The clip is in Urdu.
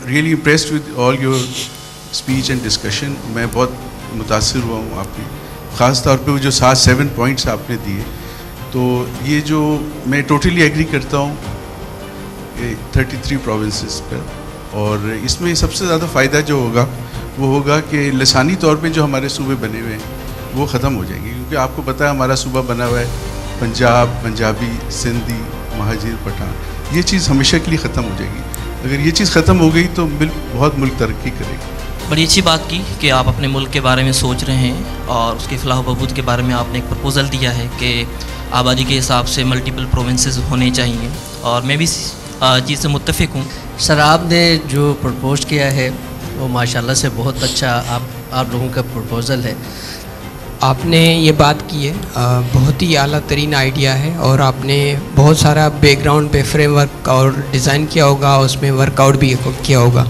Really impressed with all your speech and discussion. میں بہت متاثر ہوا ہوں آپ کی, خاص طور پہ وہ جو 7 پوائنٹس آپ نے دیے. تو یہ جو میں ٹوٹلی ایگری کرتا ہوں 33 پروونسز پر, اور اس میں سب سے زیادہ فائدہ جو ہوگا وہ ہوگا کہ لسانی طور پہ جو ہمارے صوبے بنے ہوئے ہیں وہ ختم ہو جائیں گے. کیونکہ آپ کو پتہ ہے ہمارا صوبہ بنا ہوا ہے پنجاب, پنجابی, سندھی, مہاجر, پٹھان. یہ چیز ہمیشہ کے لیے ختم ہو جائے گی. اگر یہ چیز ختم ہو گئی تو بہت ملک ترقی کرے گا. بڑی اچھی بات کی کہ آپ اپنے ملک کے بارے میں سوچ رہے ہیں اور اس کے فلاح و بہبود کے بارے میں آپ نے ایک پرپوزل دیا ہے کہ آبادی کے حساب سے ملٹیپل پروونسز ہونے چاہیے, اور میں بھی چیز سے متفق ہوں. سر آپ نے جو پرپوز کیا ہے وہ ماشاءاللہ سے بہت اچھا آپ لوگوں کا پرپوزل ہے. آپ نے یہ بات کی ہے, بہت ہی اعلیٰ ترین آئیڈیا ہے, اور آپ نے بہت سارا بیک گراؤنڈ پہ فریم ورک اور ڈیزائن کیا ہوگا, اس میں ورک آؤٹ بھی کیا ہوگا.